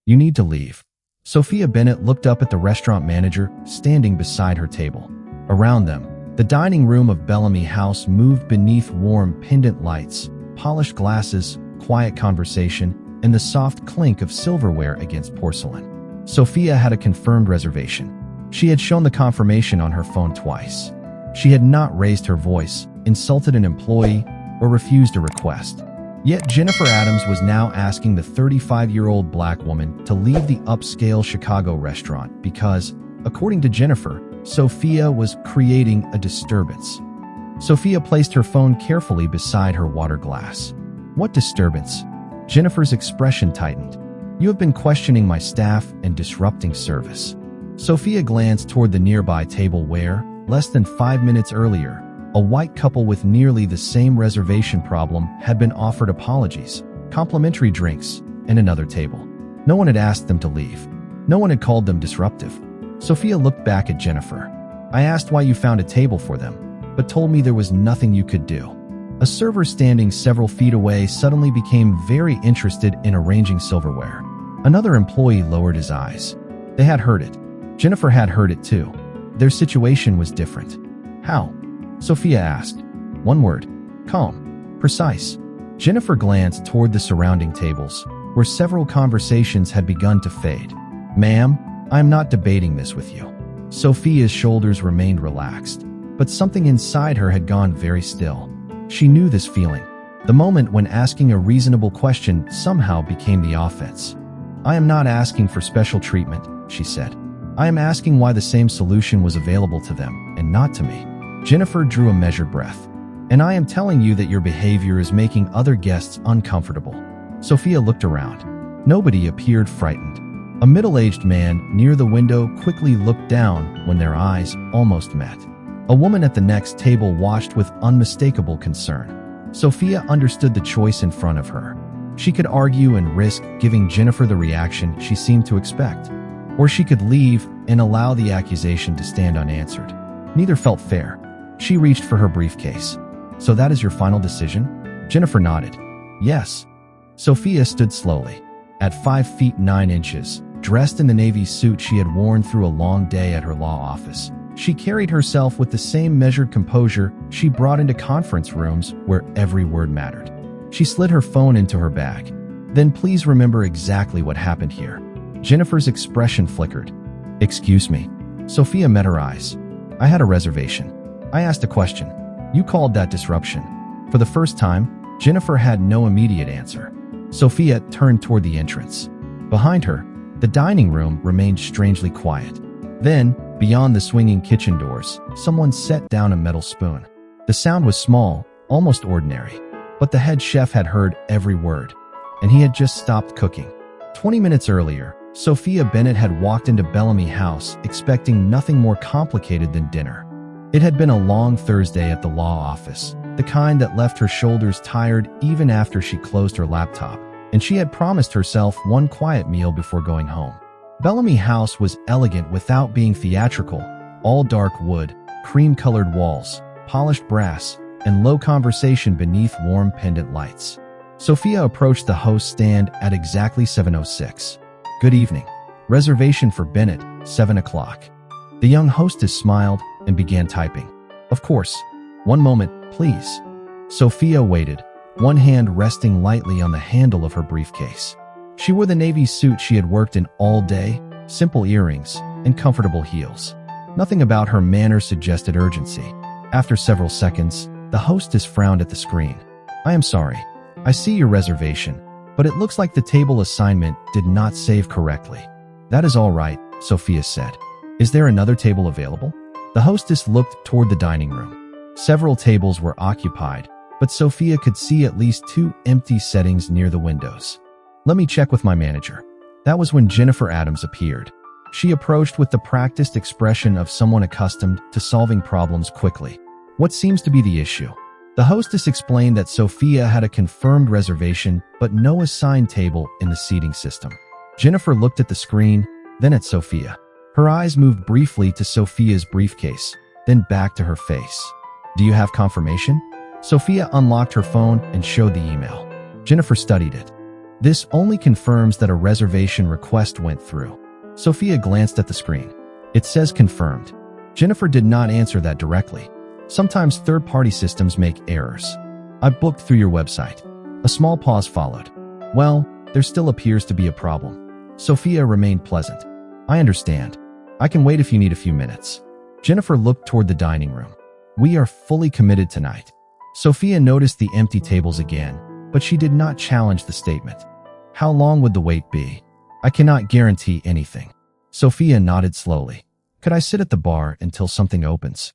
You need to leave. Sophia Bennett looked up at the restaurant manager standing beside her table. Around them, the dining room of Bellamy House moved beneath warm pendant lights, polished glasses, quiet conversation, and the soft clink of silverware against porcelain. Sophia had a confirmed reservation. She had shown the confirmation on her phone twice. She had not raised her voice, insulted an employee, or refused a request. Yet Jennifer Adams was now asking the 35-year-old black woman to leave the upscale Chicago restaurant because, according to Jennifer, Sophia was creating a disturbance. Sophia placed her phone carefully beside her water glass. What disturbance? Jennifer's expression tightened. You have been questioning my staff and disrupting service. Sophia glanced toward the nearby table where, less than 5 minutes earlier, a white couple with nearly the same reservation problem had been offered apologies, complimentary drinks, and another table. No one had asked them to leave. No one had called them disruptive. Sophia looked back at Jennifer. I asked why you found a table for them, but told me there was nothing you could do. A server standing several feet away suddenly became very interested in arranging silverware. Another employee lowered his eyes. They had heard it. Jennifer had heard it too. Their situation was different. How? Sophia asked. One word. Calm. Precise. Jennifer glanced toward the surrounding tables, where several conversations had begun to fade. Ma'am, I am not debating this with you. Sophia's shoulders remained relaxed, but something inside her had gone very still. She knew this feeling. The moment when asking a reasonable question somehow became the offense. I am not asking for special treatment, she said. I am asking why the same solution was available to them and not to me. Jennifer drew a measured breath. And I am telling you that your behavior is making other guests uncomfortable. Sophia looked around. Nobody appeared frightened. A middle-aged man near the window quickly looked down when their eyes almost met. A woman at the next table watched with unmistakable concern. Sophia understood the choice in front of her. She could argue and risk giving Jennifer the reaction she seemed to expect. Or she could leave and allow the accusation to stand unanswered. Neither felt fair. She reached for her briefcase. So that is your final decision? Jennifer nodded. Yes. Sophia stood slowly. At 5 feet 9 inches, dressed in the navy suit she had worn through a long day at her law office, she carried herself with the same measured composure she brought into conference rooms where every word mattered. She slid her phone into her bag. Then please remember exactly what happened here. Jennifer's expression flickered. Excuse me. Sophia met her eyes. I had a reservation. I asked a question. You called that disruption. For the first time, Jennifer had no immediate answer. Sophia turned toward the entrance. Behind her, the dining room remained strangely quiet. Then, beyond the swinging kitchen doors, someone set down a metal spoon. The sound was small, almost ordinary, but the head chef had heard every word, and he had just stopped cooking. 20 minutes earlier, Sophia Bennett had walked into Bellamy House expecting nothing more complicated than dinner. It had been a long Thursday at the law office, the kind that left her shoulders tired even after she closed her laptop, and she had promised herself one quiet meal before going home. Bellamy House was elegant without being theatrical, all dark wood, cream-colored walls, polished brass, and low conversation beneath warm pendant lights. Sophia approached the host stand at exactly 7:06. Good evening. Reservation for Bennett, 7 o'clock. The young hostess smiled and began typing. Of course. One moment, please. Sophia waited, one hand resting lightly on the handle of her briefcase. She wore the navy suit she had worked in all day, simple earrings, and comfortable heels. Nothing about her manner suggested urgency. After several seconds, the hostess frowned at the screen. I am sorry. I see your reservation, but it looks like the table assignment did not save correctly. That is all right, Sophia said. Is there another table available? The hostess looked toward the dining room. Several tables were occupied, but Sophia could see at least 2 empty settings near the windows. Let me check with my manager. That was when Jennifer Adams appeared. She approached with the practiced expression of someone accustomed to solving problems quickly. What seems to be the issue? The hostess explained that Sophia had a confirmed reservation but no assigned table in the seating system. Jennifer looked at the screen, then at Sophia. Her eyes moved briefly to Sophia's briefcase, then back to her face. Do you have confirmation? Sophia unlocked her phone and showed the email. Jennifer studied it. This only confirms that a reservation request went through. Sophia glanced at the screen. It says confirmed. Jennifer did not answer that directly. Sometimes third-party systems make errors. I booked through your website. A small pause followed. Well, there still appears to be a problem. Sophia remained pleasant. I understand. I can wait if you need a few minutes. Jennifer looked toward the dining room. We are fully committed tonight. Sophia noticed the empty tables again, but she did not challenge the statement. How long would the wait be? I cannot guarantee anything. Sophia nodded slowly. Could I sit at the bar until something opens?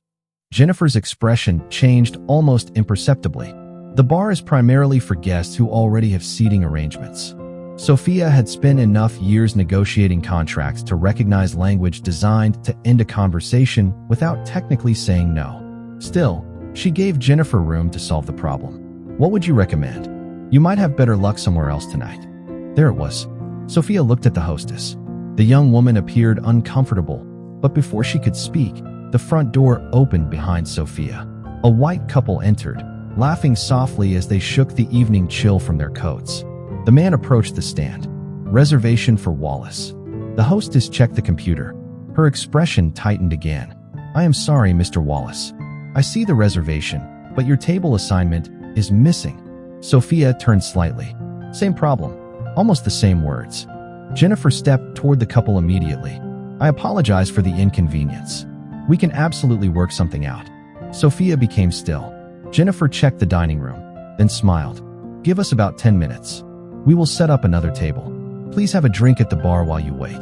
Jennifer's expression changed almost imperceptibly. The bar is primarily for guests who already have seating arrangements. Sophia had spent enough years negotiating contracts to recognize language designed to end a conversation without technically saying no. Still, she gave Jennifer room to solve the problem. What would you recommend? You might have better luck somewhere else tonight. There it was. Sophia looked at the hostess. The young woman appeared uncomfortable, but before she could speak, the front door opened behind Sophia. A white couple entered, laughing softly as they shook the evening chill from their coats. The man approached the stand. Reservation for Wallace. The hostess checked the computer. Her expression tightened again. I am sorry, Mr. Wallace. I see the reservation, but your table assignment is missing. Sophia turned slightly. Same problem. Almost the same words. Jennifer stepped toward the couple immediately. I apologize for the inconvenience. We can absolutely work something out. Sophia became still. Jennifer checked the dining room, then smiled. Give us about 10 minutes. We will set up another table. Please have a drink at the bar while you wait.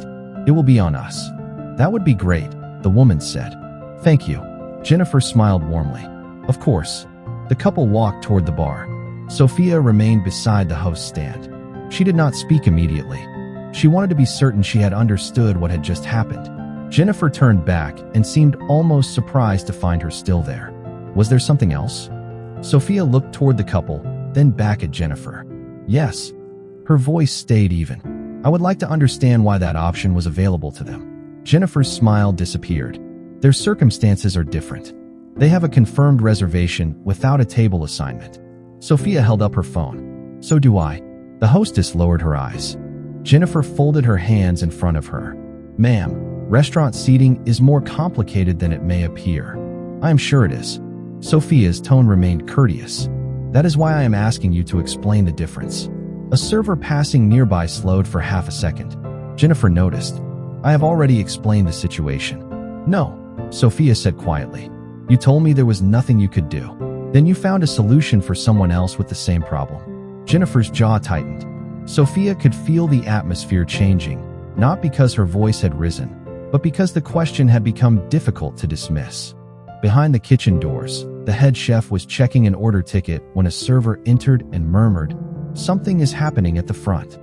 It will be on us. That would be great, the woman said. Thank you. Jennifer smiled warmly. Of course. The couple walked toward the bar. Sophia remained beside the host's stand. She did not speak immediately. She wanted to be certain she had understood what had just happened. Jennifer turned back and seemed almost surprised to find her still there. Was there something else? Sophia looked toward the couple, then back at Jennifer. Yes. Her voice stayed even. I would like to understand why that option was available to them. Jennifer's smile disappeared. Their circumstances are different. They have a confirmed reservation without a table assignment. Sophia held up her phone. So do I. The hostess lowered her eyes. Jennifer folded her hands in front of her. Ma'am, restaurant seating is more complicated than it may appear. I am sure it is. Sophia's tone remained courteous. That is why I am asking you to explain the difference. A server passing nearby slowed for half a second. Jennifer noticed. I have already explained the situation. No, Sophia said quietly. You told me there was nothing you could do. Then you found a solution for someone else with the same problem. Jennifer's jaw tightened. Sophia could feel the atmosphere changing, not because her voice had risen, but because the question had become difficult to dismiss. Behind the kitchen doors, the head chef was checking an order ticket when a server entered and murmured, "Something is happening at the front."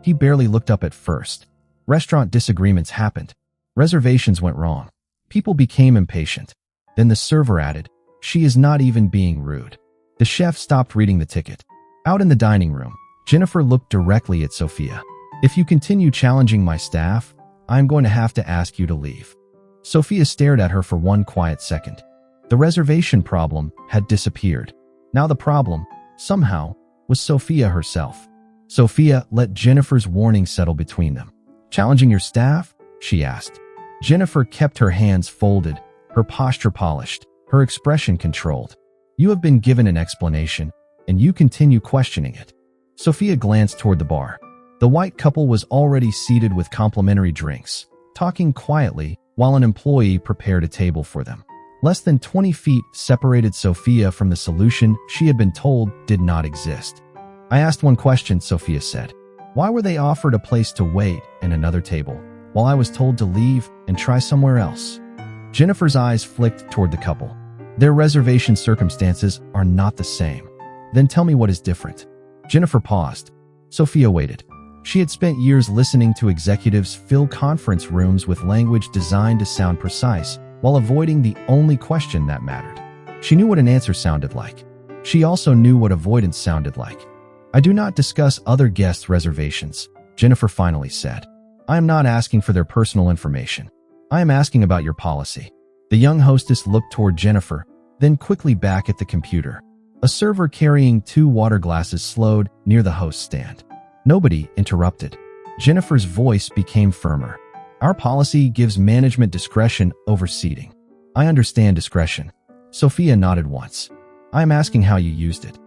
He barely looked up at first. Restaurant disagreements happened. Reservations went wrong. People became impatient. Then the server added, "She is not even being rude." The chef stopped reading the ticket. Out in the dining room, Jennifer looked directly at Sophia. If you continue challenging my staff, I'm going to have to ask you to leave. Sophia stared at her for one quiet second. The reservation problem had disappeared. Now the problem, somehow, was Sophia herself. Sophia let Jennifer's warning settle between them. Challenging your staff? She asked. Jennifer kept her hands folded, her posture polished, her expression controlled. You have been given an explanation, and you continue questioning it. Sophia glanced toward the bar. The white couple was already seated with complimentary drinks, talking quietly while an employee prepared a table for them. Less than 20 feet separated Sophia from the solution she had been told did not exist. I asked one question, Sophia said. Why were they offered a place to wait and another table, while I was told to leave and try somewhere else? Jennifer's eyes flicked toward the couple. Their reservation circumstances are not the same. Then tell me what is different. Jennifer paused. Sophia waited. She had spent years listening to executives fill conference rooms with language designed to sound precise, while avoiding the only question that mattered. She knew what an answer sounded like. She also knew what avoidance sounded like. I do not discuss other guests' reservations, Jennifer finally said. I am not asking for their personal information. I am asking about your policy. The young hostess looked toward Jennifer, then quickly back at the computer. A server carrying 2 water glasses slowed near the host stand. Nobody interrupted. Jennifer's voice became firmer. Our policy gives management discretion over seating. I understand discretion. Sophia nodded once. I am asking how you used it.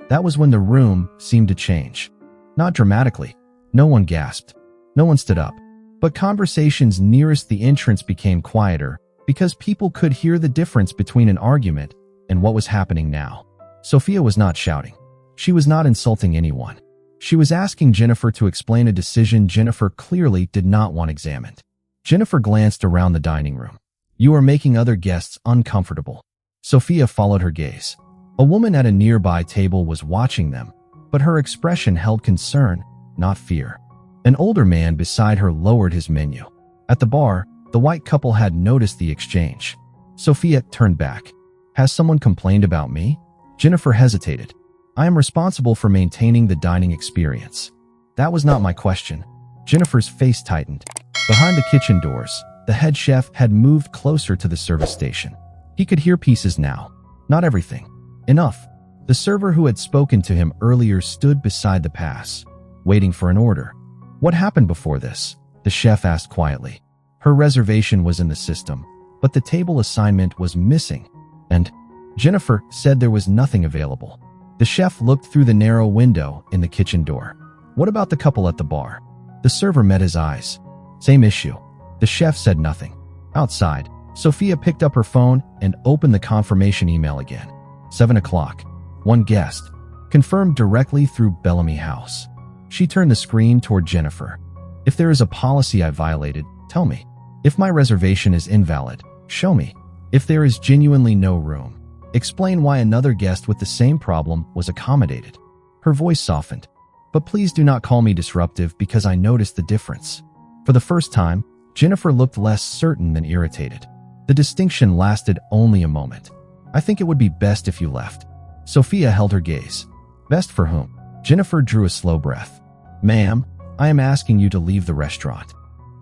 That was when the room seemed to change. Not dramatically. No one gasped. No one stood up. But conversations nearest the entrance became quieter because people could hear the difference between an argument and what was happening now. Sophia was not shouting. She was not insulting anyone. She was asking Jennifer to explain a decision Jennifer clearly did not want examined. Jennifer glanced around the dining room. You are making other guests uncomfortable. Sophia followed her gaze. A woman at a nearby table was watching them, but her expression held concern, not fear. An older man beside her lowered his menu. At the bar, the white couple had noticed the exchange. Sophia turned back. Has someone complained about me? Jennifer hesitated. I am responsible for maintaining the dining experience. That was not my question. Jennifer's face tightened. Behind the kitchen doors, the head chef had moved closer to the service station. He could hear pieces now. Not everything. Enough. The server who had spoken to him earlier stood beside the pass, waiting for an order. What happened before this? The chef asked quietly. Her reservation was in the system, but the table assignment was missing, and Jennifer said there was nothing available. The chef looked through the narrow window in the kitchen door. What about the couple at the bar? The server met his eyes. Same issue. The chef said nothing. Outside, Sophia picked up her phone and opened the confirmation email again. 7 o'clock. One guest. Confirmed directly through Bellamy House. She turned the screen toward Jennifer. If there is a policy I violated, tell me. If my reservation is invalid, show me. If there is genuinely no room, explain why another guest with the same problem was accommodated. Her voice softened. But please do not call me disruptive because I noticed the difference. For the first time, Jennifer looked less certain than irritated. The distinction lasted only a moment. I think it would be best if you left. Sophia held her gaze. Best for whom? Jennifer drew a slow breath. Ma'am, I am asking you to leave the restaurant.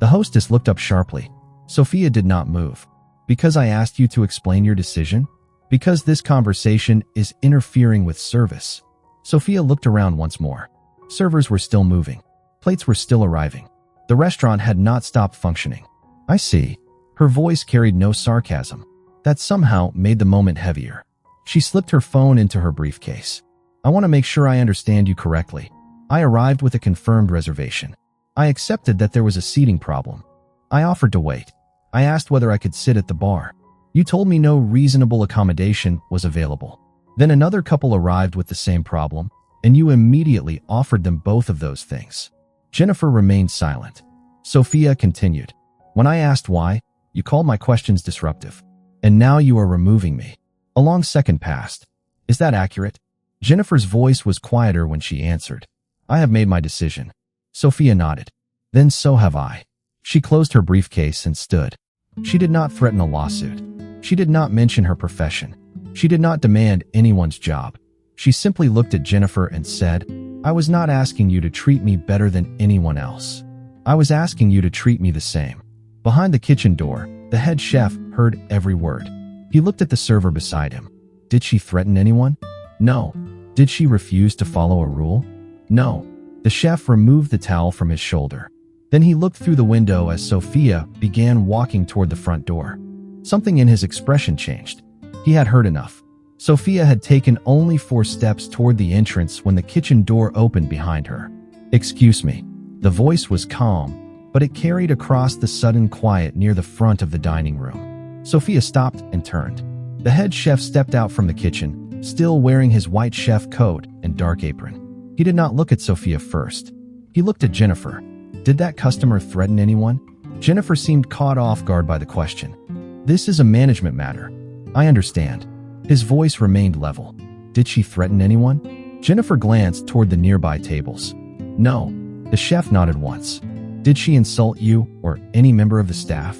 The hostess looked up sharply. Sophia did not move. Because I asked you to explain your decision? Because this conversation is interfering with service. Sophia looked around once more. Servers were still moving. Plates were still arriving. The restaurant had not stopped functioning. I see. Her voice carried no sarcasm. That somehow made the moment heavier. She slipped her phone into her briefcase. I want to make sure I understand you correctly. I arrived with a confirmed reservation. I accepted that there was a seating problem. I offered to wait. I asked whether I could sit at the bar. You told me no reasonable accommodation was available. Then another couple arrived with the same problem, and you immediately offered them both of those things. Jennifer remained silent. Sophia continued. When I asked why, you called my questions disruptive. And now you are removing me. A long second passed. Is that accurate? Jennifer's voice was quieter when she answered. I have made my decision. Sophia nodded. Then so have I. She closed her briefcase and stood. She did not threaten a lawsuit. She did not mention her profession. She did not demand anyone's job. She simply looked at Jennifer and said, I was not asking you to treat me better than anyone else. I was asking you to treat me the same. Behind the kitchen door, the head chef heard every word. He looked at the server beside him. Did she threaten anyone? No. Did she refuse to follow a rule? No. The chef removed the towel from his shoulder. Then he looked through the window as Sophia began walking toward the front door. Something in his expression changed. He had heard enough. Sophia had taken only 4 steps toward the entrance when the kitchen door opened behind her. Excuse me. The voice was calm, but it carried across the sudden quiet near the front of the dining room. Sophia stopped and turned. The head chef stepped out from the kitchen, still wearing his white chef coat and dark apron. He did not look at Sophia first. He looked at Jennifer. Did that customer threaten anyone? Jennifer seemed caught off guard by the question. This is a management matter. I understand. His voice remained level. Did she threaten anyone? Jennifer glanced toward the nearby tables. No. The chef nodded once. Did she insult you or any member of the staff?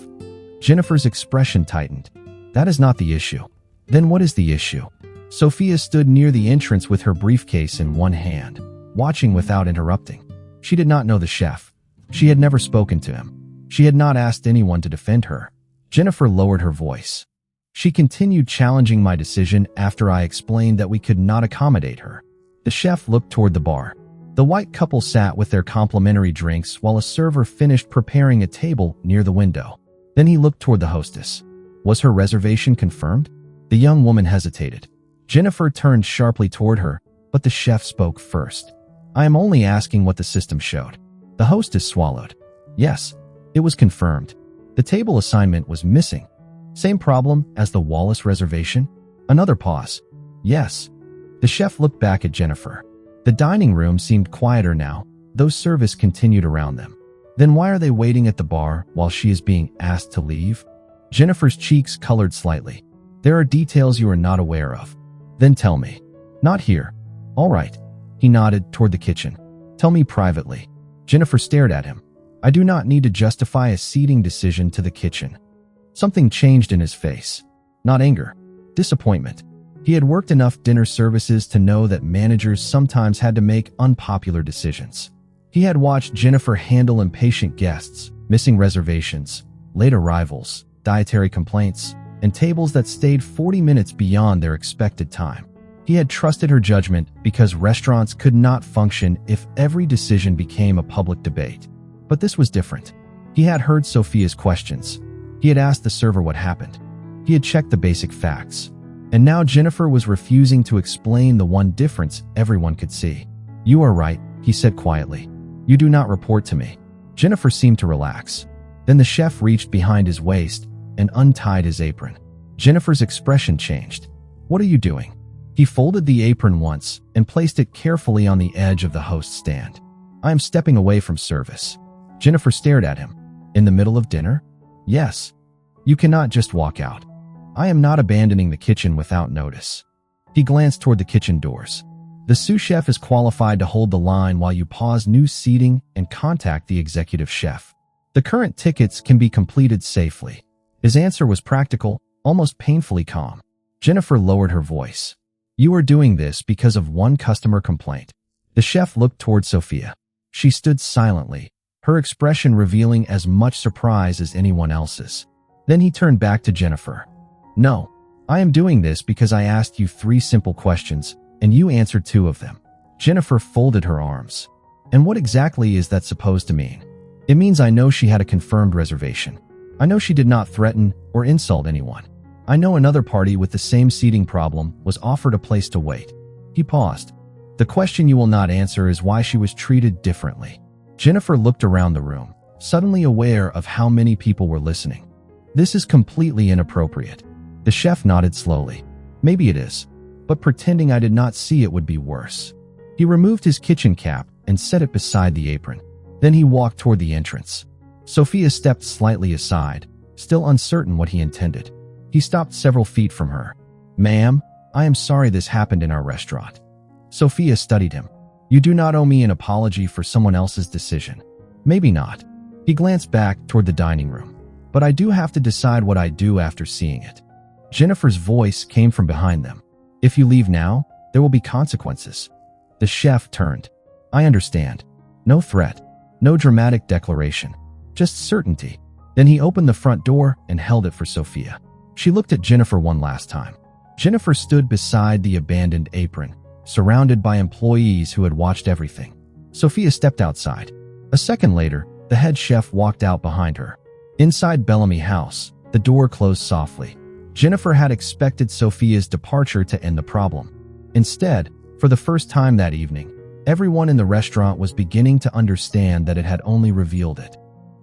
Jennifer's expression tightened. That is not the issue. Then what is the issue? Sophia stood near the entrance with her briefcase in one hand, watching without interrupting. She did not know the chef. She had never spoken to him. She had not asked anyone to defend her. Jennifer lowered her voice. She continued challenging my decision after I explained that we could not accommodate her. The chef looked toward the bar. The The white couple sat with their complimentary drinks while a server finished preparing a table near the window. Then he looked toward the hostess. Was her reservation confirmed? The young woman hesitated. Jennifer turned sharply toward her, but the chef spoke first. I am only asking what the system showed. The hostess swallowed. Yes, it was confirmed. The table assignment was missing. Same problem as the Wallace reservation? Another pause. Yes. The chef looked back at Jennifer. The dining room seemed quieter now, though service continued around them. Then why are they waiting at the bar while she is being asked to leave? Jennifer's cheeks colored slightly. There are details you are not aware of. Then tell me. Not here. All right. He nodded toward the kitchen. Tell me privately. Jennifer stared at him. I do not need to justify a seating decision to the kitchen. Something changed in his face. Not anger. Disappointment. He had worked enough dinner services to know that managers sometimes had to make unpopular decisions. He had watched Jennifer handle impatient guests, missing reservations, late arrivals, dietary complaints, and tables that stayed 40 minutes beyond their expected time. He had trusted her judgment because restaurants could not function if every decision became a public debate. But this was different. He had heard Sophia's questions. He had asked the server what happened. He had checked the basic facts. And now Jennifer was refusing to explain the one difference everyone could see. You are right, he said quietly. You do not report to me. Jennifer seemed to relax. Then the chef reached behind his waist and untied his apron. Jennifer's expression changed. What are you doing? He folded the apron once and placed it carefully on the edge of the host's stand. I am stepping away from service. Jennifer stared at him. In the middle of dinner? Yes. You cannot just walk out. I am not abandoning the kitchen without notice. He glanced toward the kitchen doors. The sous chef is qualified to hold the line while you pause new seating and contact the executive chef. The current tickets can be completed safely. His answer was practical, almost painfully calm. Jennifer lowered her voice. You are doing this because of one customer complaint. The chef looked toward Sophia. She stood silently, her expression revealing as much surprise as anyone else's. Then he turned back to Jennifer. No, I am doing this because I asked you 3 simple questions, and you answered 2 of them. Jennifer folded her arms. And what exactly is that supposed to mean? It means I know she had a confirmed reservation. I know she did not threaten or insult anyone. I know another party with the same seating problem was offered a place to wait. He paused. The question you will not answer is why she was treated differently. Jennifer looked around the room, suddenly aware of how many people were listening. This is completely inappropriate. The chef nodded slowly. Maybe it is, but pretending I did not see it would be worse. He removed his kitchen cap and set it beside the apron. Then he walked toward the entrance. Sophia stepped slightly aside, still uncertain what he intended. He stopped several feet from her. Ma'am, I am sorry this happened in our restaurant. Sophia studied him. You do not owe me an apology for someone else's decision. Maybe not. He glanced back toward the dining room. But I do have to decide what I do after seeing it. Jennifer's voice came from behind them. If you leave now, there will be consequences. The chef turned. I understand. No threat. No dramatic declaration. Just certainty. Then he opened the front door and held it for Sophia. She looked at Jennifer one last time. Jennifer stood beside the abandoned apron, surrounded by employees who had watched everything. Sophia stepped outside. A second later, the head chef walked out behind her. Inside Bellamy House, the door closed softly. Jennifer had expected Sophia's departure to end the problem. Instead, for the first time that evening, everyone in the restaurant was beginning to understand that it had only revealed it.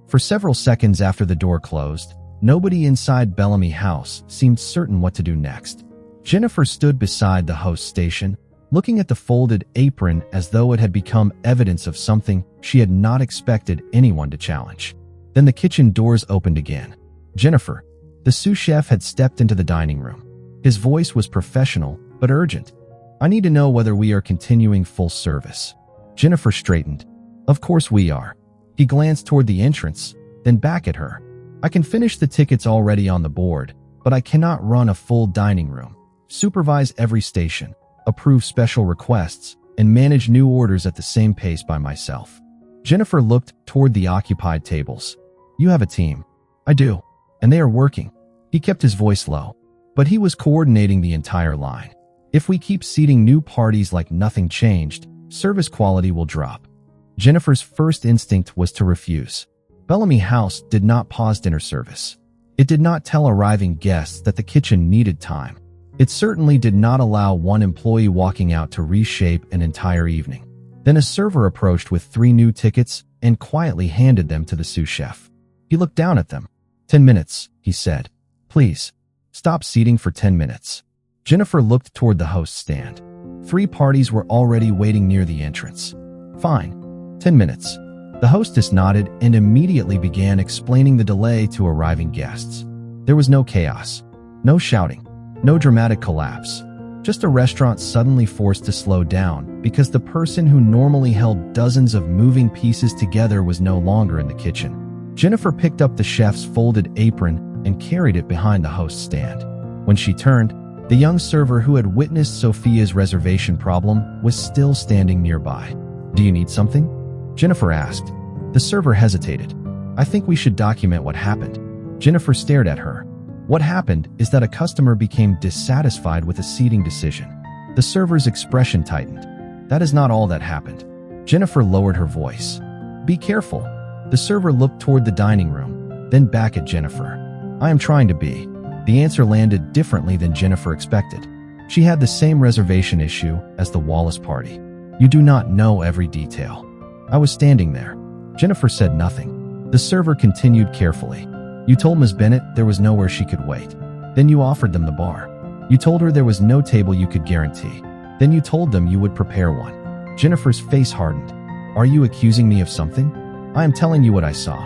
For several seconds after the door closed, nobody inside Bellamy House seemed certain what to do next. Jennifer stood beside the host station, looking at the folded apron as though it had become evidence of something she had not expected anyone to challenge. Then the kitchen doors opened again. Jennifer, the sous chef, had stepped into the dining room. His voice was professional, but urgent. I need to know whether we are continuing full service. Jennifer straightened. Of course we are. He glanced toward the entrance, then back at her. I can finish the tickets already on the board, but I cannot run a full dining room, supervise every station, approve special requests, and manage new orders at the same pace by myself. Jennifer looked toward the occupied tables. You have a team. I do. And they are working. He kept his voice low, but he was coordinating the entire line. If we keep seating new parties like nothing changed, service quality will drop. Jennifer's first instinct was to refuse. Bellamy House did not pause dinner service. It did not tell arriving guests that the kitchen needed time. It certainly did not allow one employee walking out to reshape an entire evening. Then a server approached with 3 new tickets and quietly handed them to the sous chef. He looked down at them. 10 minutes, he said. Please, stop seating for 10 minutes. Jennifer looked toward the host stand. 3 parties were already waiting near the entrance. Fine, 10 minutes. The hostess nodded and immediately began explaining the delay to arriving guests. There was no chaos, no shouting, no dramatic collapse. Just a restaurant suddenly forced to slow down because the person who normally held dozens of moving pieces together was no longer in the kitchen. Jennifer picked up the chef's folded apron and carried it behind the host's stand. When she turned, the young server who had witnessed Sophia's reservation problem was still standing nearby. Do you need something? Jennifer asked. The server hesitated. I think we should document what happened. Jennifer stared at her. What happened is that a customer became dissatisfied with a seating decision. The server's expression tightened. That is not all that happened. Jennifer lowered her voice. Be careful. The server looked toward the dining room, then back at Jennifer. I am trying to be. The answer landed differently than Jennifer expected. She had the same reservation issue as the Wallace party. You do not know every detail. I was standing there. Jennifer said nothing. The server continued carefully. You told Ms. Bennett there was nowhere she could wait. Then you offered them the bar. You told her there was no table you could guarantee. Then you told them you would prepare one. Jennifer's face hardened. Are you accusing me of something? I am telling you what I saw.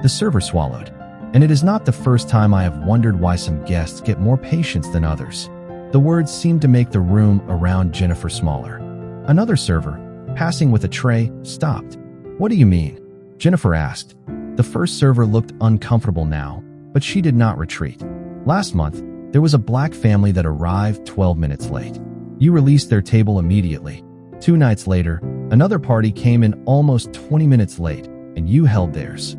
The server swallowed. And it is not the first time I have wondered why some guests get more patience than others. The words seemed to make the room around Jennifer smaller. Another server, passing with a tray, stopped. What do you mean? Jennifer asked. The first server looked uncomfortable now, but she did not retreat. Last month, there was a black family that arrived 12 minutes late. You released their table immediately. 2 nights later, another party came in almost 20 minutes late, and you held theirs.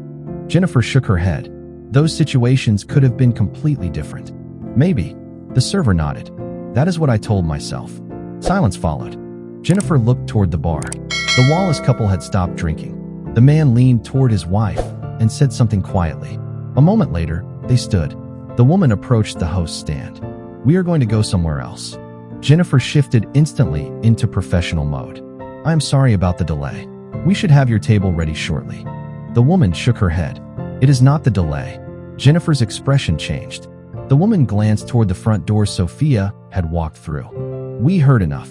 Jennifer shook her head. Those situations could have been completely different. Maybe. The server nodded. That is what I told myself. Silence followed. Jennifer looked toward the bar. The Wallace couple had stopped drinking. The man leaned toward his wife and said something quietly. A moment later, they stood. The woman approached the host's stand. We are going to go somewhere else. Jennifer shifted instantly into professional mode. I am sorry about the delay. We should have your table ready shortly. The woman shook her head. It is not the delay. Jennifer's expression changed. The woman glanced toward the front door Sophia had walked through. We heard enough.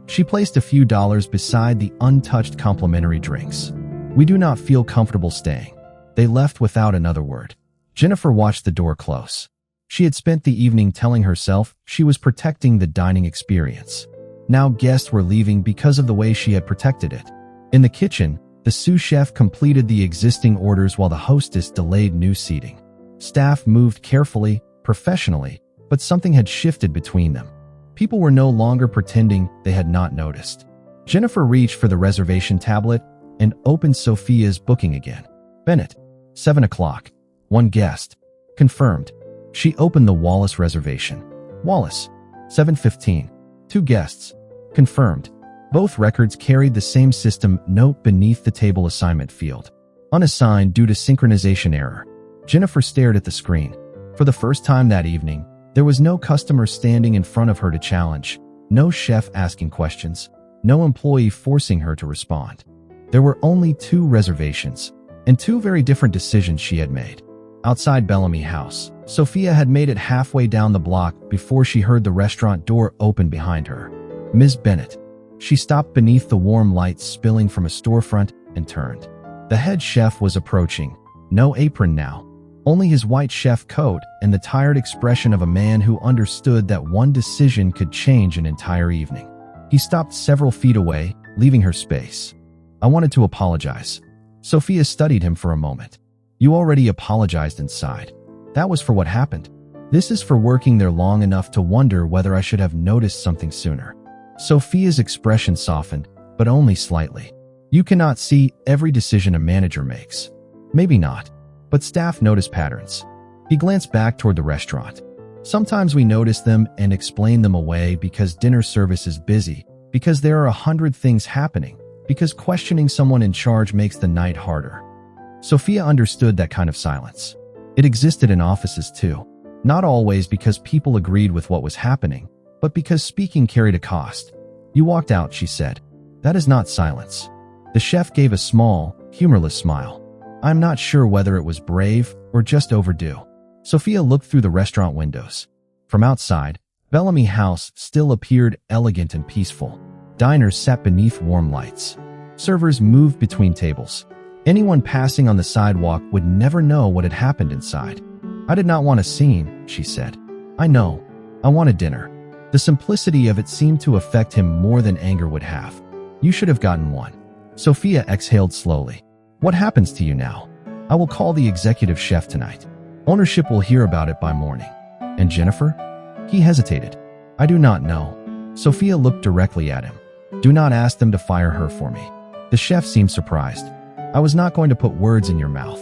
She placed a few dollars beside the untouched complimentary drinks. We do not feel comfortable staying. They left without another word. Jennifer watched the door close. She had spent the evening telling herself she was protecting the dining experience. Now guests were leaving because of the way she had protected it. In the kitchen, the sous chef completed the existing orders while the hostess delayed new seating. Staff moved carefully, professionally, but something had shifted between them. People were no longer pretending they had not noticed. Jennifer reached for the reservation tablet and opened Sophia's booking again. Bennett, 7 o'clock. 1 guest. Confirmed. She opened the Wallace reservation. Wallace, 7:15. 2 guests. Confirmed. Both records carried the same system note beneath the table assignment field. Unassigned due to synchronization error. Jennifer stared at the screen. For the first time that evening, there was no customer standing in front of her to challenge, no chef asking questions, no employee forcing her to respond. There were only 2 reservations, and 2 very different decisions she had made. Outside Bellamy House, Sophia had made it halfway down the block before she heard the restaurant door open behind her. Ms. Bennett. She stopped beneath the warm lights spilling from a storefront and turned. The head chef was approaching. No apron now. Only his white chef coat and the tired expression of a man who understood that one decision could change an entire evening. He stopped several feet away, leaving her space. I wanted to apologize. Sophia studied him for a moment. You already apologized inside. That was for what happened. This is for working there long enough to wonder whether I should have noticed something sooner. Sophia's expression softened, but only slightly. You cannot see every decision a manager makes. Maybe not, but staff notice patterns. He glanced back toward the restaurant. Sometimes we notice them and explain them away because dinner service is busy, Because there are 100 things happening. Because questioning someone in charge makes the night harder. Sophia understood that kind of silence. It existed in offices too. Not always because people agreed with what was happening, but because speaking carried a cost. You walked out, she said. That is not silence. The chef gave a small, humorless smile. I'm not sure whether it was brave or just overdue. Sophia looked through the restaurant windows. From outside, Bellamy House still appeared elegant and peaceful. Diners sat beneath warm lights. Servers moved between tables. Anyone passing on the sidewalk would never know what had happened inside. I did not want a scene, she said. I know. I wanted dinner. The simplicity of it seemed to affect him more than anger would have. You should have gotten one. Sophia exhaled slowly. What happens to you now? I will call the executive chef tonight. Ownership will hear about it by morning. And Jennifer? He hesitated. I do not know. Sophia looked directly at him. Do not ask them to fire her for me. The chef seemed surprised. I was not going to put words in your mouth.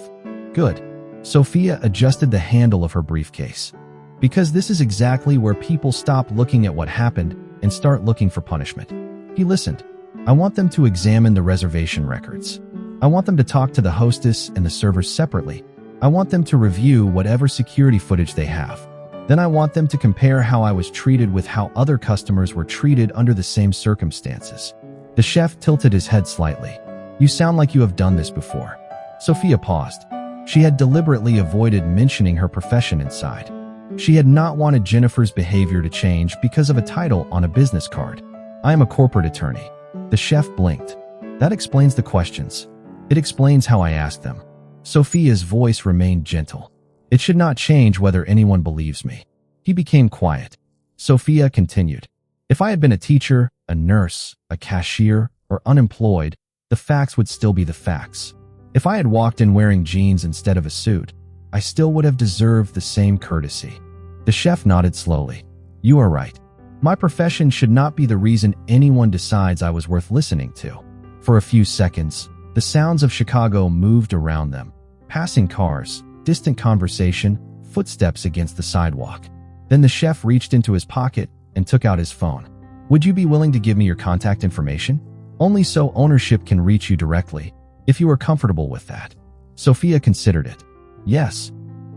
Good. Sophia adjusted the handle of her briefcase. Because this is exactly where people stop looking at what happened and start looking for punishment. He listened. I want them to examine the reservation records. I want them to talk to the hostess and the servers separately. I want them to review whatever security footage they have. Then I want them to compare how I was treated with how other customers were treated under the same circumstances. The chef tilted his head slightly. You sound like you have done this before. Sophia paused. She had deliberately avoided mentioning her profession inside. She had not wanted Jennifer's behavior to change because of a title on a business card. I am a corporate attorney. The chef blinked. That explains the questions. It explains how I asked them. Sophia's voice remained gentle. It should not change whether anyone believes me. He became quiet. Sophia continued. If I had been a teacher, a nurse, a cashier, or unemployed, the facts would still be the facts. If I had walked in wearing jeans instead of a suit, I still would have deserved the same courtesy. The chef nodded slowly. You are right. My profession should not be the reason anyone decides I was worth listening to. For a few seconds, the sounds of Chicago moved around them. Passing cars, distant conversation, footsteps against the sidewalk. Then the chef reached into his pocket and took out his phone. Would you be willing to give me your contact information? Only so ownership can reach you directly, if you are comfortable with that. Sophia considered it. Yes.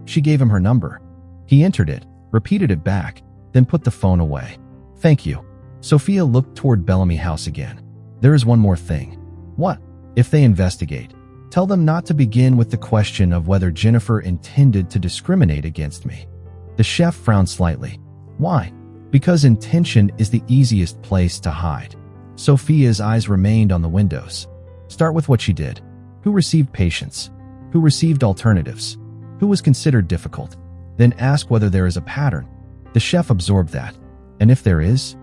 She gave him her number. He entered it, repeated it back, then put the phone away. Thank you. Sophia looked toward Bellamy House again. There is one more thing. What? If they investigate, tell them not to begin with the question of whether Jennifer intended to discriminate against me. The chef frowned slightly. Why? Because intention is the easiest place to hide. Sophia's eyes remained on the windows. Start with what she did. Who received patients? Who received alternatives? Who was considered difficult? Then ask whether there is a pattern. The chef absorbed that. And if there is?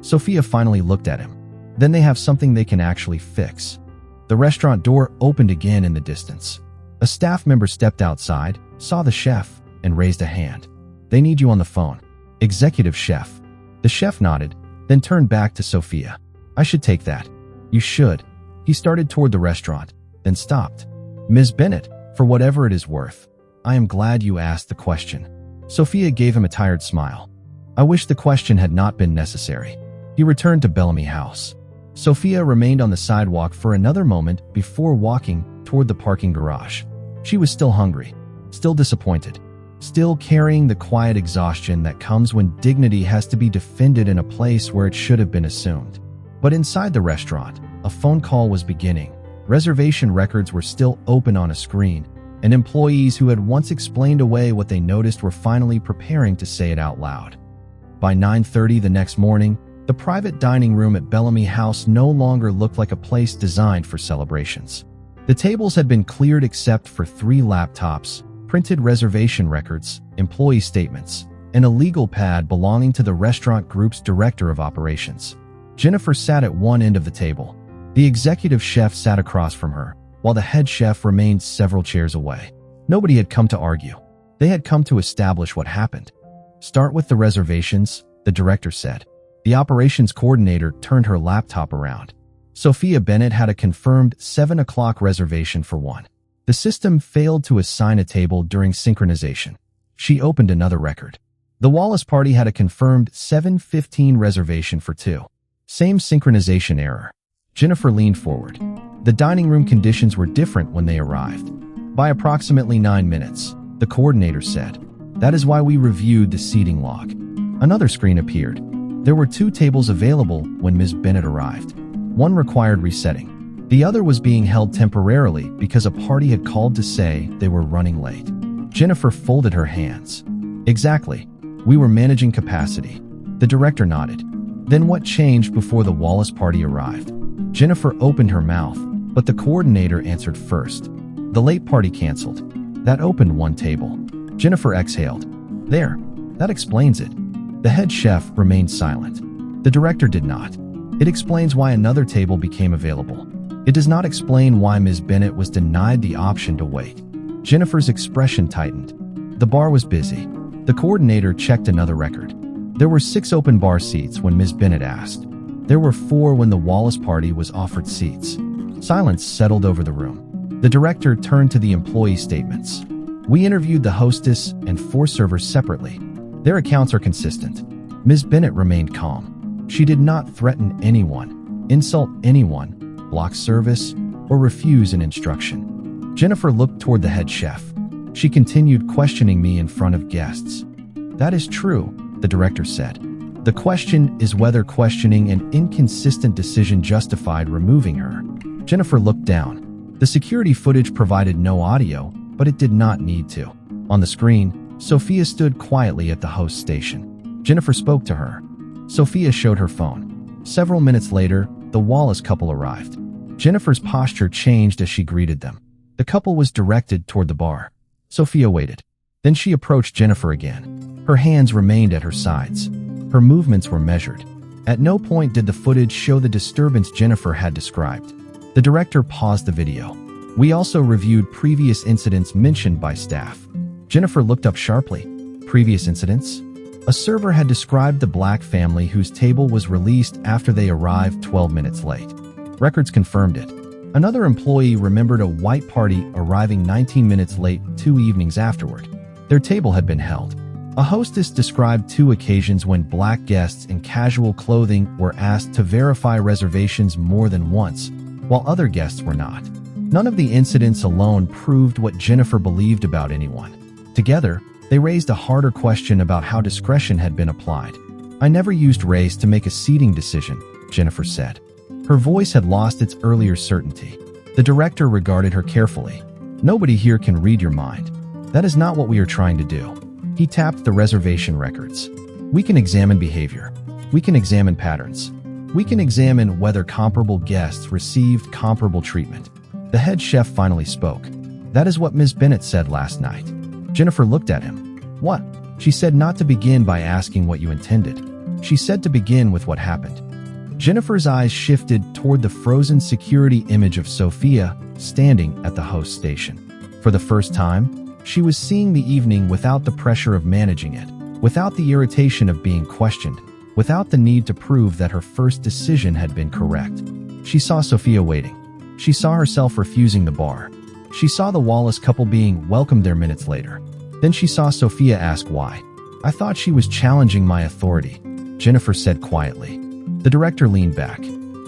Sophia finally looked at him. Then they have something they can actually fix. The restaurant door opened again in the distance. A staff member stepped outside, saw the chef, and raised a hand. They need you on the phone. Executive chef. The chef nodded, then turned back to Sophia. I should take that. You should. He started toward the restaurant, then stopped. Ms. Bennett, for whatever it is worth, I am glad you asked the question. Sophia gave him a tired smile. I wish the question had not been necessary. He returned to Bellamy House. Sophia remained on the sidewalk for another moment before walking toward the parking garage. She was still hungry, still disappointed, still carrying the quiet exhaustion that comes when dignity has to be defended in a place where it should have been assumed. But inside the restaurant, a phone call was beginning. Reservation records were still open on a screen, and employees who had once explained away what they noticed were finally preparing to say it out loud. By 9:30 the next morning, the private dining room at Bellamy House no longer looked like a place designed for celebrations. The tables had been cleared except for 3 laptops, printed reservation records, employee statements, and a legal pad belonging to the restaurant group's director of operations. Jennifer sat at one end of the table. The executive chef sat across from her, while the head chef remained several chairs away. Nobody had come to argue. They had come to establish what happened. Start with the reservations, the director said. The operations coordinator turned her laptop around. Sophia Bennett had a confirmed 7 o'clock reservation for 1. The system failed to assign a table during synchronization. She opened another record. The Wallace party had a confirmed 7:15 reservation for 2. Same synchronization error. Jennifer leaned forward. The dining room conditions were different when they arrived. By approximately 9 minutes, the coordinator said. That is why we reviewed the seating log. Another screen appeared. There were 2 tables available when Ms. Bennett arrived. One required resetting. The other was being held temporarily because a party had called to say they were running late. Jennifer folded her hands. Exactly. We were managing capacity. The director nodded. Then what changed before the Wallace party arrived? Jennifer opened her mouth, but the coordinator answered first. The late party canceled. That opened 1 table. Jennifer exhaled. There. That explains it. The head chef remained silent. The director did not. It explains why another table became available. It does not explain why Ms. Bennett was denied the option to wait. Jennifer's expression tightened. The bar was busy. The coordinator checked another record. There were 6 open bar seats when Ms. Bennett asked. There were 4 when the Wallace party was offered seats. Silence settled over the room. The director turned to the employee statements. We interviewed the hostess and 4 servers separately. Their accounts are consistent. Ms. Bennett remained calm. She did not threaten anyone, insult anyone, block service, or refuse an instruction. Jennifer looked toward the head chef. She continued questioning me in front of guests. That is true, the director said. The question is whether questioning an inconsistent decision justified removing her. Jennifer looked down. The security footage provided no audio, but it did not need to. On the screen, Sophia stood quietly at the host station. Jennifer spoke to her. Sophia showed her phone. Several minutes later, the Wallace couple arrived. Jennifer's posture changed as she greeted them. The couple was directed toward the bar. Sophia waited. Then she approached Jennifer again. Her hands remained at her sides. Her movements were measured. At no point did the footage show the disturbance Jennifer had described. The director paused the video. We also reviewed previous incidents mentioned by staff. Jennifer looked up sharply. Previous incidents? A server had described the black family whose table was released after they arrived 12 minutes late. Records confirmed it. Another employee remembered a white party arriving 19 minutes late 2 evenings afterward. Their table had been held. A hostess described 2 occasions when black guests in casual clothing were asked to verify reservations more than once, while other guests were not. None of the incidents alone proved what Jennifer believed about anyone. Together, they raised a harder question about how discretion had been applied. I never used race to make a seating decision, Jennifer said. Her voice had lost its earlier certainty. The director regarded her carefully. Nobody here can read your mind. That is not what we are trying to do. He tapped the reservation records. We can examine behavior. We can examine patterns. We can examine whether comparable guests received comparable treatment. The head chef finally spoke. That is what Ms. Bennett said last night. Jennifer looked at him. What? She said not to begin by asking what you intended. She said to begin with what happened. Jennifer's eyes shifted toward the frozen security image of Sophia standing at the host station. For the first time, she was seeing the evening without the pressure of managing it, without the irritation of being questioned, without the need to prove that her first decision had been correct. She saw Sophia waiting. She saw herself refusing the bar. She saw the Wallace couple being welcomed there minutes later. Then she saw Sophia ask why. I thought she was challenging my authority, Jennifer said quietly. The director leaned back.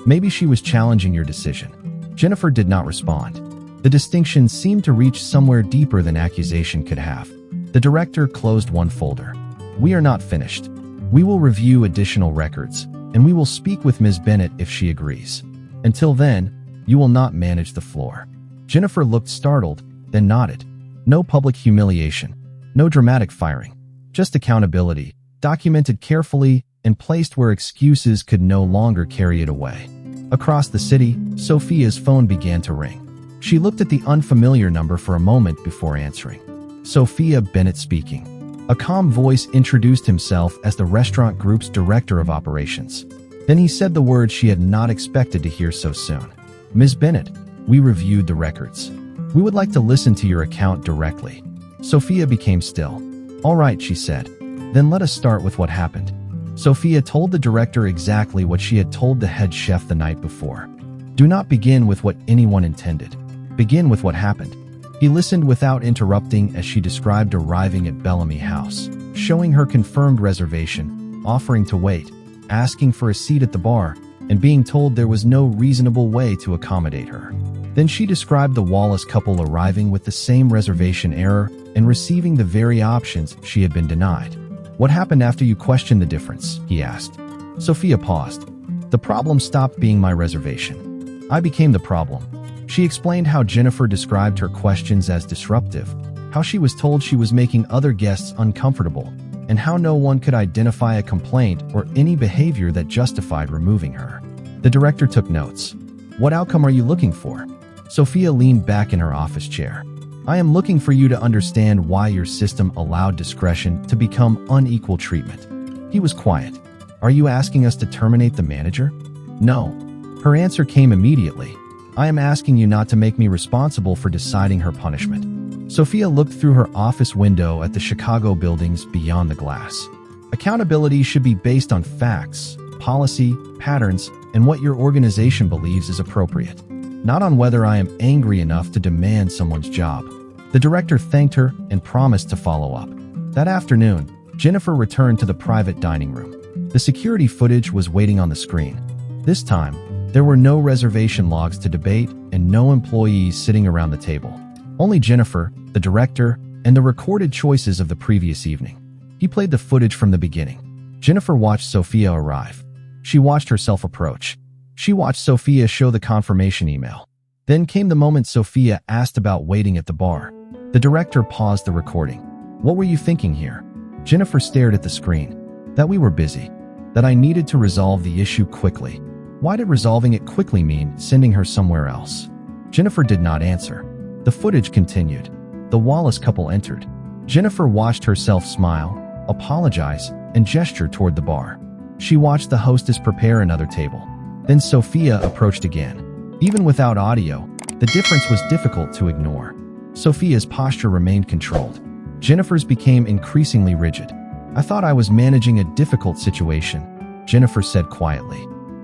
Maybe she was challenging your decision. Jennifer did not respond. The distinction seemed to reach somewhere deeper than accusation could have. The director closed one folder. We are not finished. We will review additional records, and we will speak with Ms. Bennett if she agrees. Until then, you will not manage the floor. Jennifer looked startled, then nodded. No public humiliation. No dramatic firing. Just accountability, documented carefully and placed where excuses could no longer carry it away. Across the city, Sophia's phone began to ring. She looked at the unfamiliar number for a moment before answering. Sophia Bennett speaking. A calm voice introduced himself as the restaurant group's director of operations. Then he said the words she had not expected to hear so soon. Ms. Bennett, we reviewed the records. We would like to listen to your account directly. Sophia became still. All right, she said. Then let us start with what happened. Sophia told the director exactly what she had told the head chef the night before. Do not begin with what anyone intended. Begin with what happened. He listened without interrupting as she described arriving at Bellamy House, showing her confirmed reservation, offering to wait, asking for a seat at the bar, and being told there was no reasonable way to accommodate her. Then she described the Wallace couple arriving with the same reservation error and receiving the very options she had been denied. "What happened after you questioned the difference?" he asked. Sophia paused. "The problem stopped being my reservation. I became the problem." She explained how Jennifer described her questions as disruptive, how she was told she was making other guests uncomfortable, and how no one could identify a complaint or any behavior that justified removing her. The director took notes. "What outcome are you looking for?" Sophia leaned back in her office chair. "I am looking for you to understand why your system allowed discretion to become unequal treatment." He was quiet. "Are you asking us to terminate the manager?" "No." Her answer came immediately. "I am asking you not to make me responsible for deciding her punishment." Sophia looked through her office window at the Chicago buildings beyond the glass. "Accountability should be based on facts, policy, patterns, and what your organization believes is appropriate, not on whether I am angry enough to demand someone's job." The director thanked her and promised to follow up. That afternoon, Jennifer returned to the private dining room. The security footage was waiting on the screen. This time, there were no reservation logs to debate and no employees sitting around the table. Only Jennifer, the director, and the recorded choices of the previous evening. He played the footage from the beginning. Jennifer watched Sophia arrive. She watched herself approach. She watched Sophia show the confirmation email. Then came the moment Sophia asked about waiting at the bar. The director paused the recording. "What were you thinking here?" Jennifer stared at the screen. "That we were busy. That I needed to resolve the issue quickly." Why did resolving it quickly mean sending her somewhere else? Jennifer did not answer. The footage continued. The Wallace couple entered. Jennifer watched herself smile, apologize, and gesture toward the bar. She watched the hostess prepare another table. Then Sophia approached again. Even without audio, the difference was difficult to ignore. Sophia's posture remained controlled. Jennifer's became increasingly rigid. "I thought I was managing a difficult situation," Jennifer said quietly.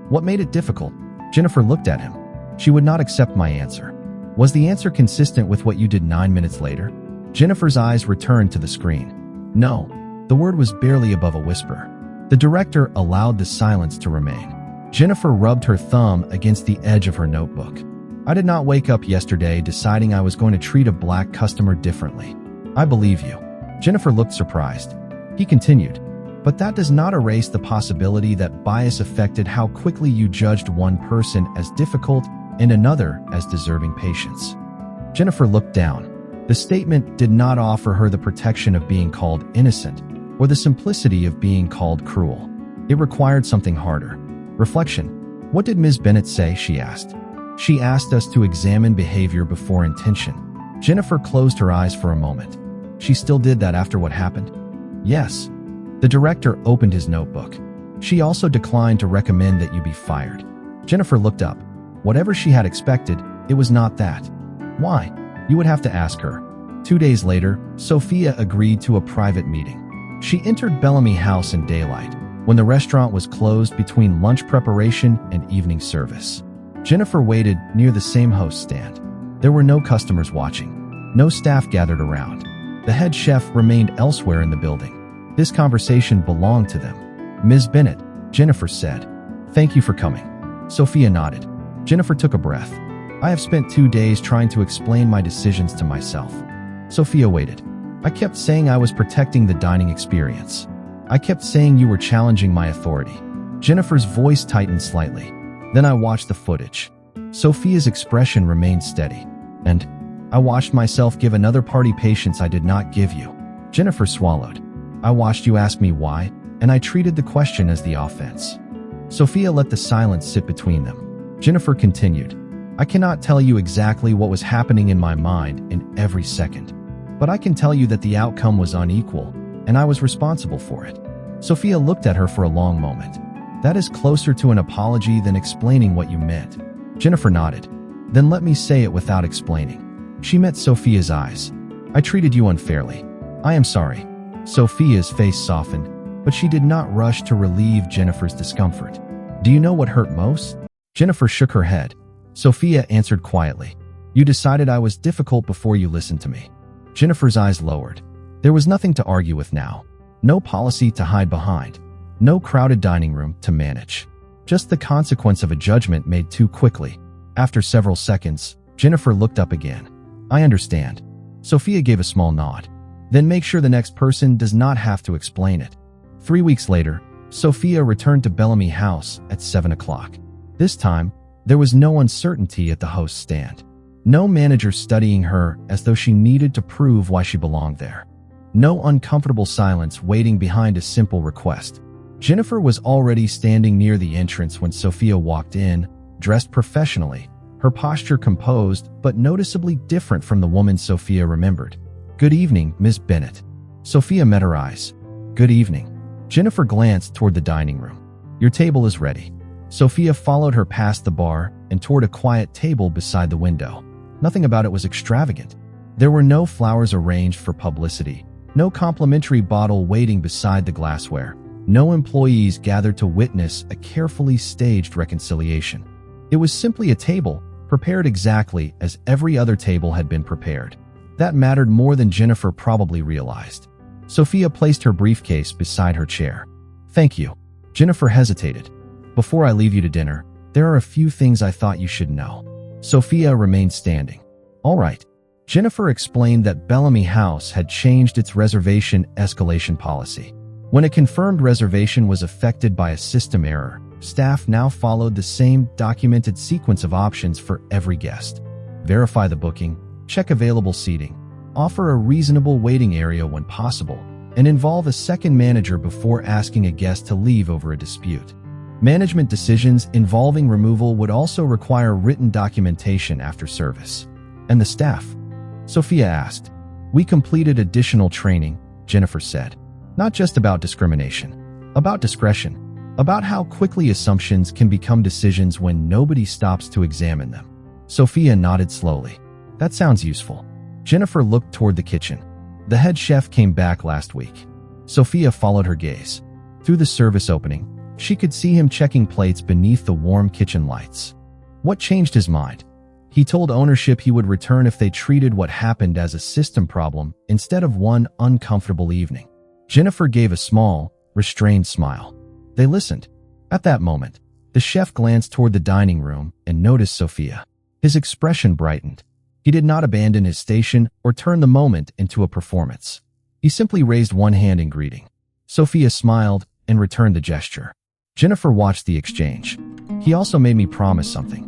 "What made it difficult?" Jennifer looked at him. She would not accept my answer. "Was the answer consistent with what you did 9 minutes later?" Jennifer's eyes returned to the screen. "No." The word was barely above a whisper. The director allowed the silence to remain. Jennifer rubbed her thumb against the edge of her notebook. "I did not wake up yesterday deciding I was going to treat a black customer differently. I believe you." Jennifer looked surprised. He continued, "But that does not erase the possibility that bias affected how quickly you judged one person as difficult and another as deserving patience." Jennifer looked down. The statement did not offer her the protection of being called innocent or the simplicity of being called cruel. It required something harder. Reflection. "What did Ms. Bennett say?" she asked. "She asked us to examine behavior before intention." Jennifer closed her eyes for a moment. "She still did that after what happened?" "Yes." The director opened his notebook. "She also declined to recommend that you be fired." Jennifer looked up. Whatever she had expected, it was not that. "Why?" "You would have to ask her." 2 days later, Sophia agreed to a private meeting. She entered Bellamy House in daylight, when the restaurant was closed between lunch preparation and evening service. Jennifer waited near the same host stand. There were no customers watching. No staff gathered around. The head chef remained elsewhere in the building. This conversation belonged to them. "Ms. Bennett," Jennifer said. "Thank you for coming." Sophia nodded. Jennifer took a breath. "I have spent 2 days trying to explain my decisions to myself." Sophia waited. "I kept saying I was protecting the dining experience. I kept saying you were challenging my authority." Jennifer's voice tightened slightly. Then I watched the footage. Sophia's expression remained steady. "And I watched myself give another party patience I did not give you." Jennifer swallowed. "I watched you ask me why, and I treated the question as the offense." Sophia let the silence sit between them. Jennifer continued, "I cannot tell you exactly what was happening in my mind in every second, but I can tell you that the outcome was unequal, and I was responsible for it." Sophia looked at her for a long moment. "That is closer to an apology than explaining what you meant." Jennifer nodded. "Then let me say it without explaining." She met Sophia's eyes. "I treated you unfairly. I am sorry." Sophia's face softened, but she did not rush to relieve Jennifer's discomfort. "Do you know what hurt most?" Jennifer shook her head. Sophia answered quietly, "You decided I was difficult before you listened to me." Jennifer's eyes lowered. There was nothing to argue with now. No policy to hide behind. No crowded dining room to manage. just the consequence of a judgment made too quickly. After several seconds, Jennifer looked up again. I understand. Sophia gave a small nod. Then make sure the next person does not have to explain it. 3 weeks later, Sophia returned to Bellamy House at 7 o'clock. This time, there was no uncertainty at the host's stand. No manager studying her as though she needed to prove why she belonged there. No uncomfortable silence waiting behind a simple request. Jennifer was already standing near the entrance when Sophia walked in, dressed professionally, her posture composed but noticeably different from the woman Sophia remembered. Good evening, Ms. Bennett. Sophia met her eyes. Good evening. Jennifer glanced toward the dining room. Your table is ready. Sophia followed her past the bar and toward a quiet table beside the window. Nothing about it was extravagant. There were no flowers arranged for publicity, no complimentary bottle waiting beside the glassware, no employees gathered to witness a carefully staged reconciliation. It was simply a table, prepared exactly as every other table had been prepared. That mattered more than Jennifer probably realized. Sophia placed her briefcase beside her chair. Thank you. Jennifer hesitated. Before I leave you to dinner, there are a few things I thought you should know. Sophia remained standing. All right. Jennifer explained that Bellamy House had changed its reservation escalation policy. When a confirmed reservation was affected by a system error, staff now followed the same documented sequence of options for every guest. Verify the booking, check available seating, offer a reasonable waiting area when possible, and involve a second manager before asking a guest to leave over a dispute. Management decisions involving removal would also require written documentation after service. And the staff? Sophia asked. We completed additional training, Jennifer said. Not just about discrimination, about discretion, about how quickly assumptions can become decisions when nobody stops to examine them. Sophia nodded slowly. That sounds useful. Jennifer looked toward the kitchen. The head chef came back last week. Sophia followed her gaze. Through the service opening, she could see him checking plates beneath the warm kitchen lights. What changed his mind? He told ownership he would return if they treated what happened as a system problem instead of one uncomfortable evening. Jennifer gave a small, restrained smile. They listened. At that moment, the chef glanced toward the dining room and noticed Sophia. His expression brightened. He did not abandon his station or turn the moment into a performance. He simply raised one hand in greeting. Sophia smiled and returned the gesture. Jennifer watched the exchange. He also made me promise something.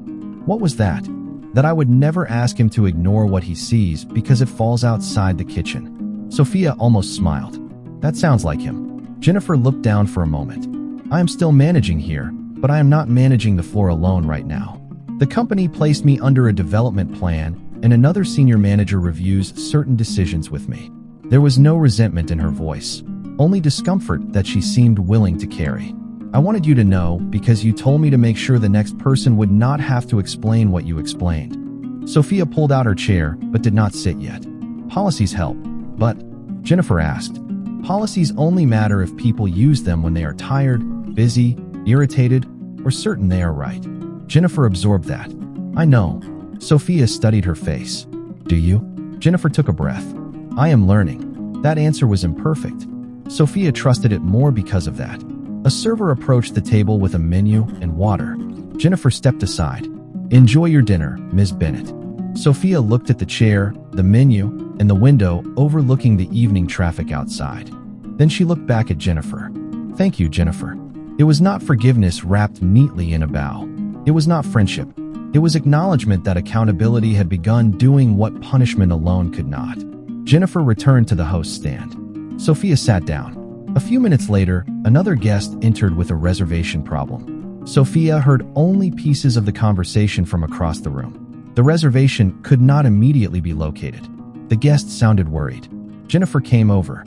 What was that? That I would never ask him to ignore what he sees because it falls outside the kitchen. Sophia almost smiled. That sounds like him. Jennifer looked down for a moment. I am still managing here, but I am not managing the floor alone right now. The company placed me under a development plan, and another senior manager reviews certain decisions with me. There was no resentment in her voice, only discomfort that she seemed willing to carry. I wanted you to know because you told me to make sure the next person would not have to explain what you explained. Sophia pulled out her chair but did not sit yet. Policies help, but, Jennifer asked, policies only matter if people use them when they are tired, busy, irritated, or certain they are right. Jennifer absorbed that. I know. Sophia studied her face. Do you? Jennifer took a breath. I am learning. That answer was imperfect. Sophia trusted it more because of that. A server approached the table with a menu and water. Jennifer stepped aside. Enjoy your dinner, Ms. Bennett. Sophia looked at the chair, the menu, and the window overlooking the evening traffic outside. Then she looked back at Jennifer. Thank you, Jennifer. It was not forgiveness wrapped neatly in a bow. It was not friendship. It was acknowledgement that accountability had begun doing what punishment alone could not. Jennifer returned to the host stand. Sophia sat down. A few minutes later, another guest entered with a reservation problem. Sophia heard only pieces of the conversation from across the room. The reservation could not immediately be located. The guest sounded worried. Jennifer came over.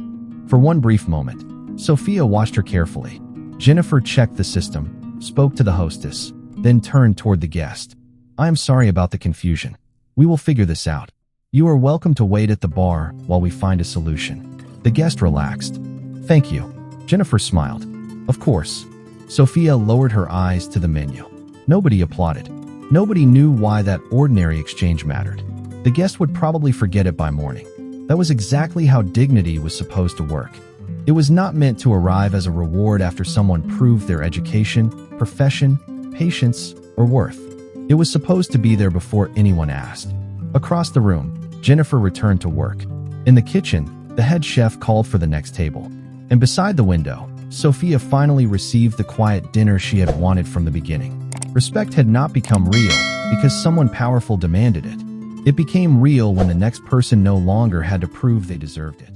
For one brief moment, Sophia watched her carefully. Jennifer checked the system, spoke to the hostess, then turned toward the guest. I am sorry about the confusion. We will figure this out. You are welcome to wait at the bar while we find a solution. The guest relaxed. Thank you. Jennifer smiled. Of course. Sophia lowered her eyes to the menu. Nobody applauded. Nobody knew why that ordinary exchange mattered. The guest would probably forget it by morning. That was exactly how dignity was supposed to work. It was not meant to arrive as a reward after someone proved their education, profession, patience, or worth. It was supposed to be there before anyone asked. Across the room, Jennifer returned to work. In the kitchen, the head chef called for the next table. And beside the window, Sophia finally received the quiet dinner she had wanted from the beginning. Respect had not become real because someone powerful demanded it. It became real when the next person no longer had to prove they deserved it.